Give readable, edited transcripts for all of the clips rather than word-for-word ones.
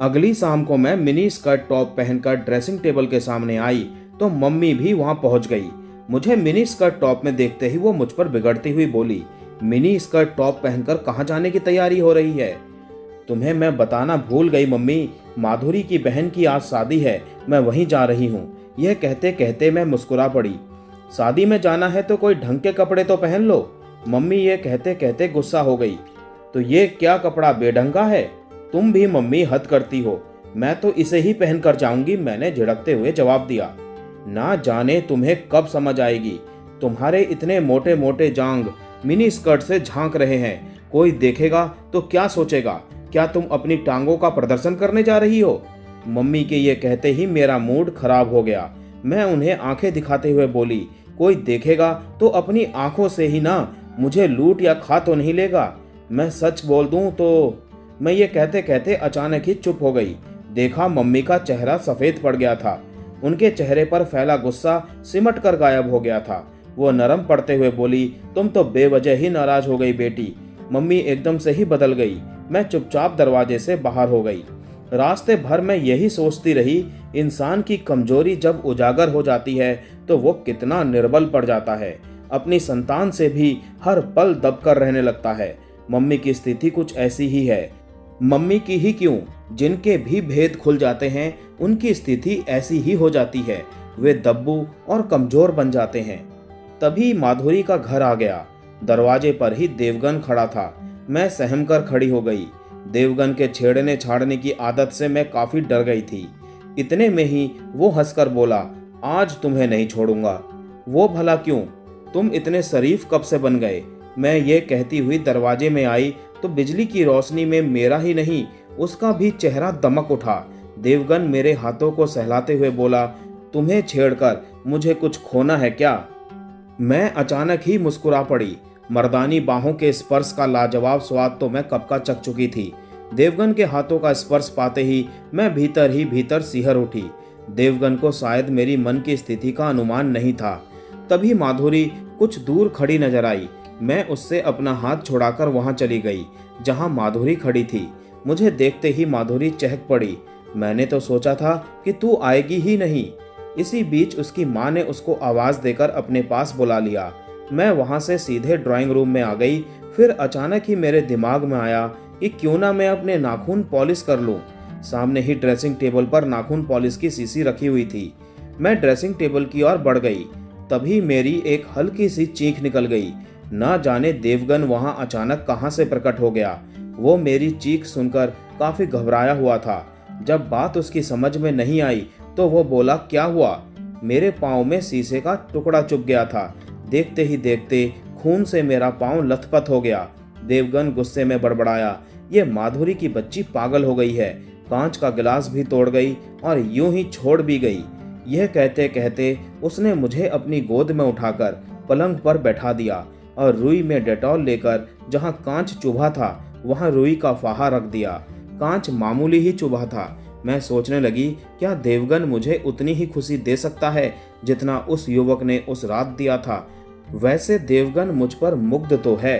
अगली शाम को मैं मिनी स्कर्ट टॉप पहनकर ड्रेसिंग टेबल के सामने आई तो मम्मी भी वहां पहुंच गई। मुझे मिनी स्कर्ट टॉप में देखते ही वो मुझ पर बिगड़ती हुई बोली, मिनी स्कर्ट टॉप पहनकर कहाँ जाने की तैयारी हो रही है? तुम्हें मैं बताना भूल गई मम्मी, माधुरी की बहन की आज शादी है, मैं वहीं जा रही हूँ। यह कहते कहते मैं मुस्कुरा पड़ी। शादी में जाना है तो कोई ढंग के कपड़े तो पहन लो। मम्मी ये कहते कहते गुस्सा हो गई। तो ये क्या कपड़ा बेढंगा है? तुम भी मम्मी हद करती हो, मैं तो इसे ही पहन कर जाऊंगी, मैंने झिड़कते हुए जवाब दिया। ना जाने तुम्हें कब समझ आएगी, तुम्हारे इतने मोटे मोटे जांग मिनी स्कर्ट से झांक रहे हैं, कोई देखेगा तो क्या सोचेगा? क्या तुम अपनी टांगों का प्रदर्शन करने जा रही हो? मम्मी के ये कहते ही मेरा मूड खराब हो गया। मैं उन्हें आंखें दिखाते हुए बोली, कोई देखेगा तो अपनी आंखों से ही ना, मुझे लूट या खा तो नहीं लेगा। मैं सच बोल दूं तो मैं ये कहते कहते अचानक ही चुप हो गई। देखा मम्मी का चेहरा सफेद पड़ गया था। उनके चेहरे पर फैला गुस्सा सिमट कर गायब हो गया था। वो नरम पड़ते हुए बोली, तुम तो बेवजह ही नाराज हो गई बेटी। मम्मी एकदम से ही बदल गई। मैं चुपचाप दरवाजे से बाहर हो गई। रास्ते भर मैं यही सोचती रही, इंसान की कमजोरी जब उजागर हो जाती है तो वो कितना निर्बल पड़ जाता है, अपनी संतान से भी हर पल दबकर रहने लगता है। मम्मी की स्थिति कुछ ऐसी ही है। मम्मी की ही क्यों, जिनके भी भेद खुल जाते हैं उनकी स्थिति ऐसी ही हो जाती है, वे दब्बू और कमजोर बन जाते हैं। तभी माधुरी का घर आ गया। दरवाजे पर ही देवगन खड़ा था। मैं सहम कर खड़ी हो गई। देवगन के छेड़ने छाड़ने की आदत से मैं काफी डर गई थी। इतने में ही वो हंसकर बोला, आज तुम्हें नहीं छोड़ूंगा। वो भला क्यों? तुम इतने शरीफ कब से बन गए? मैं ये कहती हुई दरवाजे में आई तो बिजली की रोशनी में मेरा ही नहीं, उसका भी चेहरा दमक उठा। देवगन मेरे हाथों को सहलाते हुए बोला, तुम्हें छेड़कर मुझे कुछ खोना है क्या? मैं अचानक ही मुस्कुरा पड़ी। मर्दानी बाहों के स्पर्श का लाजवाब स्वाद तो मैं कब का चख चुकी थी। देवगन के हाथों का स्पर्श पाते ही मैं भीतर ही भीतर सिहर उठी। देवगन को शायद मेरी मन की स्थिति का अनुमान नहीं था। तभी माधुरी कुछ दूर खड़ी नजर आई। मैं उससे अपना हाथ छुड़ाकर वहां चली गई जहां माधुरी खड़ी थी। मुझे देखते ही माधुरी चहक पड़ी। मैंने तो सोचा था कि तू आएगी ही नहीं। इसी बीच उसकी माँ ने उसको आवाज देकर अपने पास बुला लिया। मैं वहां से सीधे ड्राइंग रूम में आ गई। फिर अचानक ही मेरे दिमाग में आया कि क्यों ना मैं अपने नाखून पॉलिश कर लूं। सामने ही ड्रेसिंग टेबल पर नाखून पॉलिश की शीशी रखी हुई थी। मैं ड्रेसिंग टेबल की ओर बढ़ गई। तभी मेरी एक हल्की सी चीख निकल गई। ना जाने देवगन वहां अचानक कहां से प्रकट हो गया। वो मेरी चीख सुनकर काफी घबराया हुआ था। जब बात उसकी समझ में नहीं आई तो वो बोला, क्या हुआ? मेरे पाँव में शीशे का टुकड़ा चुभ गया था। देखते ही देखते खून से मेरा पाँव लथपथ हो गया। देवगन गुस्से में बड़बड़ाया, ये माधुरी की बच्ची पागल हो गई है, कांच का गिलास भी तोड़ गई और यूं ही छोड़ भी गई। यह कहते कहते उसने मुझे अपनी गोद में उठाकर पलंग पर बैठा दिया और रुई में डेटॉल लेकर जहां कांच चुभा था वहां रुई का फाहा रख दिया। कांच मामूली ही चुभा था। मैं सोचने लगी, क्या देवगन मुझे उतनी ही खुशी दे सकता है जितना उस युवक ने उस रात दिया था? वैसे देवगन मुझ पर मुग्ध तो है।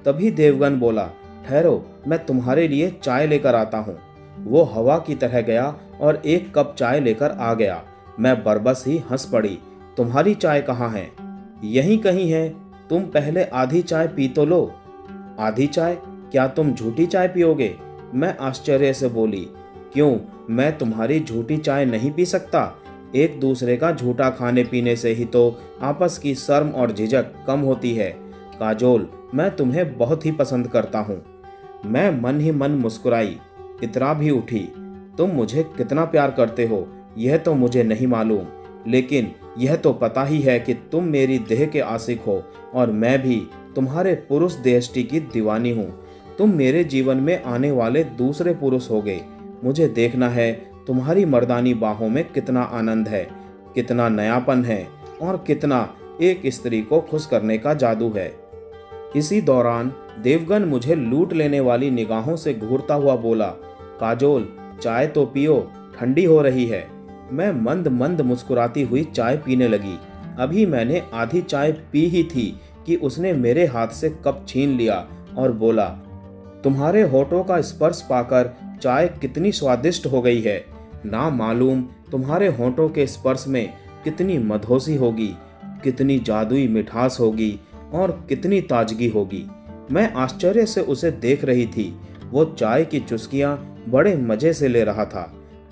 तभी देवगन बोला, ठहरो, मैं तुम्हारे लिए चाय लेकर आता हूँ। वो हवा की तरह गया और एक कप चाय लेकर आ गया। मैं बरबस ही हंस पड़ी। तुम्हारी चाय कहाँ है? यहीं कहीं है, तुम पहले आधी चाय पी तो लो। आधी चाय? क्या तुम झूठी चाय पियोगे? मैं आश्चर्य से बोली, क्यों, मैं तुम्हारी झूठी चाय नहीं पी सकता? एक दूसरे का झूठा खाने पीने से ही तो आपस की शर्म और झिझक कम होती है। काजोल, मैं तुम्हें बहुत ही पसंद करता हूँ। मैं मन ही मन मुस्कुराई, इतरा भी उठी। तुम मुझे कितना प्यार करते हो यह तो मुझे नहीं मालूम, लेकिन यह तो पता ही है कि तुम मेरी देह के आशिक हो और मैं भी तुम्हारे पुरुष देहष्टि की दीवानी हूँ। तुम मेरे जीवन में आने वाले दूसरे पुरुष होगे। मुझे देखना है तुम्हारी मर्दानी बाहों में कितना आनंद है, कितना नयापन है और कितना एक स्त्री को खुश करने का जादू है। इसी दौरान देवगन मुझे लूट लेने वाली निगाहों से घूरता हुआ बोला, काजोल, चाय तो पियो, ठंडी हो रही है। मैं मंद मंद मुस्कुराती हुई चाय पीने लगी। अभी मैंने आधी चाय पी ही थी कि उसने मेरे हाथ से कप छीन लिया और बोला, तुम्हारे होठों का स्पर्श पाकर चाय कितनी स्वादिष्ट हो गई है। ना मालूम तुम्हारे होंठों के स्पर्श में कितनी मधोसी होगी, कितनी जादुई मिठास होगी और कितनी ताजगी होगी। मैं आश्चर्य से उसे देख रही थी। वो चाय की चुस्कियां बड़े मजे से ले रहा था।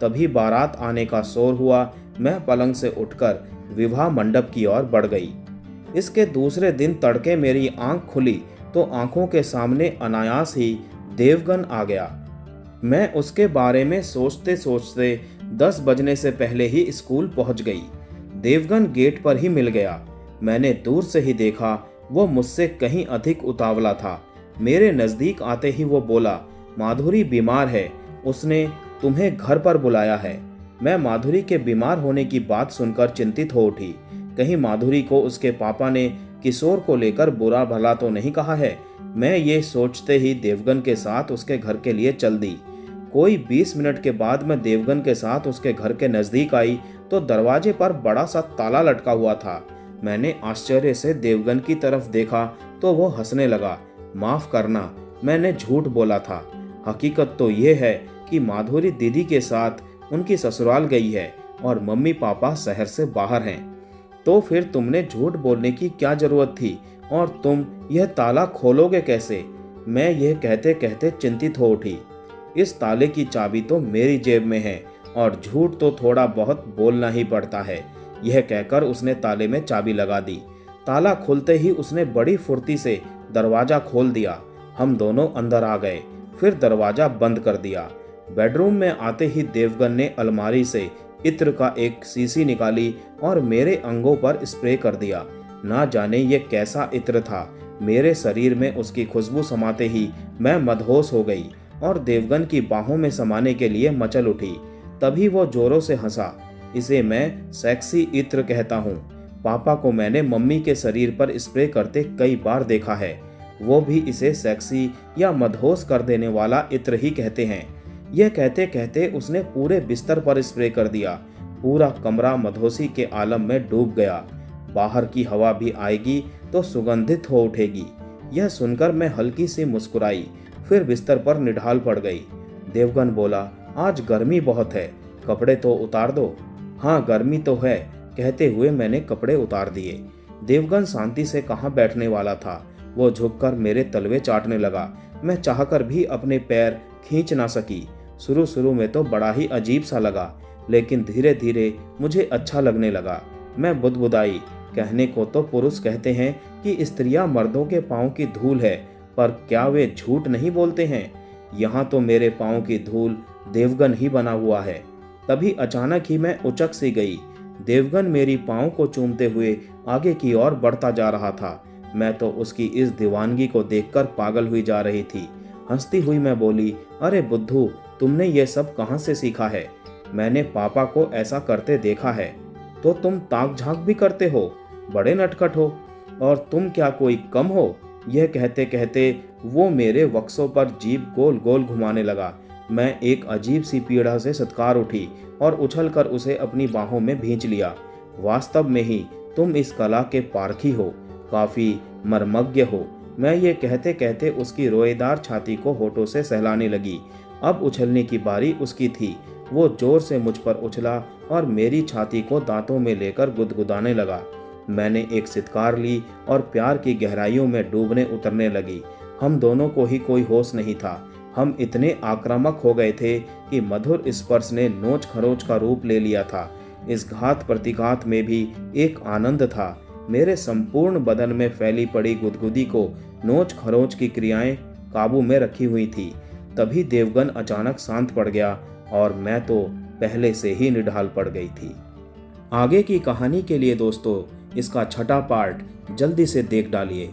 तभी बारात आने का शोर हुआ। मैं पलंग से उठकर विवाह मंडप की ओर बढ़ गई। इसके दूसरे दिन तड़के मेरी आंख खुली तो आंखों के सामने अनायास ही देवगन आ गया। मैं उसके बारे में सोचते सोचते 10 बजने से पहले ही स्कूल पहुंच गई। देवगन गेट पर ही मिल गया। मैंने दूर से ही देखा, वो मुझसे कहीं अधिक उतावला था। मेरे नजदीक आते ही वो बोला, माधुरी बीमार है, उसने तुम्हें घर पर बुलाया है। मैं माधुरी के बीमार होने की बात सुनकर चिंतित हो उठी। कहीं माधुरी को उसके पापा ने किशोर को लेकर बुरा भला तो नहीं कहा है। मैं ये सोचते ही देवगन के साथ उसके घर के लिए चल दी। कोई 20 मिनट के बाद मैं देवगन के साथ उसके घर के नजदीक आई तो दरवाजे पर बड़ा सा ताला लटका हुआ था। मैंने आश्चर्य से देवगन की तरफ देखा तो वो हंसने लगा। माफ करना, मैंने झूठ बोला था। हकीकत तो ये है कि माधुरी दीदी के साथ उनकी ससुराल गई है और मम्मी पापा शहर से बाहर हैं। तो फिर तुमने झूठ बोलने की क्या जरूरत थी और तुम यह ताला खोलोगे कैसे? मैं यह कहते कहते चिंतित हो उठी। इस ताले की चाबी तो मेरी जेब में है और झूठ तो थोड़ा बहुत बोलना ही पड़ता है। यह कहकर उसने ताले में चाबी लगा दी। ताला खुलते ही उसने बड़ी फुर्ती से दरवाजा खोल दिया। हम दोनों अंदर आ गए, फिर दरवाजा बंद कर दिया। बेडरूम में आते ही देवगन ने अलमारी से इत्र का एक शीशी निकाली और मेरे अंगों पर स्प्रे कर दिया। ना जाने ये कैसा इत्र था। मेरे शरीर में उसकी खुशबू समाते ही मैं मदहोश हो गई और देवगन की बाहों में समाने के लिए मचल उठी। तभी वो जोरों से हंसा। इसे मैं सेक्सी इत्र कहता हूँ। पापा को मैंने मम्मी के शरीर पर स्प्रे करते कई बार देखा है। वो भी इसे सेक्सी या मदहोश कर देने वाला इत्र ही कहते हैं। यह कहते कहते उसने पूरे बिस्तर पर स्प्रे कर दिया। पूरा कमरा मदहोशी के आलम में डूब गया। बाहर की हवा भी आएगी तो सुगंधित हो उठेगी। यह सुनकर मैं हल्की सी मुस्कुराई, फिर बिस्तर पर निढाल पड़ गई। देवगन बोला, आज गर्मी बहुत है, कपड़े तो उतार दो। हाँ, गर्मी तो है, कहते हुए मैंने कपड़े उतार दिए। देवगन शांति से कहाँ बैठने वाला था। वो झुककर मेरे तलवे चाटने लगा। मैं चाहकर भी अपने पैर खींच ना सकी। शुरू में तो बड़ा ही अजीब सा लगा, लेकिन धीरे धीरे मुझे अच्छा लगने लगा। मैं बुदबुदाई, कहने को तो पुरुष कहते हैं कि स्त्रियां मर्दों के पांव की धूल है, पर क्या वे झूठ नहीं बोलते हैं? यहाँ तो मेरे पांव की धूल देवगन ही बना हुआ है। तभी अचानक ही मैं उचक सी गई। देवगन मेरी पांव को चूमते हुए आगे की ओर बढ़ता जा रहा था। मैं तो उसकी इस दीवानगी को देखकर पागल हुई जा रही थी। हंसती हुई मैं बोली, अरे बुद्धू, तुमने ये सब कहाँ से सीखा है? मैंने पापा को ऐसा करते देखा है। तो तुम ताक झांक भी करते हो, बड़े नटखट हो। और तुम क्या कोई कम हो? यह कहते कहते वो मेरे वक्सों पर जीभ गोल गोल घुमाने लगा। मैं एक अजीब सी पीड़ा से सत्कार उठी और उछलकर उसे अपनी बाहों में भींच लिया। वास्तव में ही तुम इस कला के पारखी हो, काफी मर्मज्ञ हो। मैं ये कहते कहते उसकी रोएदार छाती को होठों से सहलाने लगी। अब उछलने की बारी उसकी थी। वो जोर से मुझ पर उछला और मेरी छाती को दांतों में लेकर गुदगुदाने लगा। मैंने एक सितकार ली और प्यार की गहराइयों में डूबने उतरने लगी। हम दोनों को ही कोई होश नहीं था। हम इतने आक्रामक हो गए थे कि मधुर स्पर्श ने नोच खरोच का रूप ले लिया था। इस घात प्रतिघात में भी एक आनंद था। मेरे संपूर्ण बदन में फैली पड़ी गुदगुदी को नोच खरोच की क्रियाएं काबू में रखी हुई थी। तभी देवगन अचानक शांत पड़ गया और मैं तो पहले से ही निढाल पड़ गई थी। आगे की कहानी के लिए दोस्तों इसका छठा पार्ट जल्दी से देख डालिए।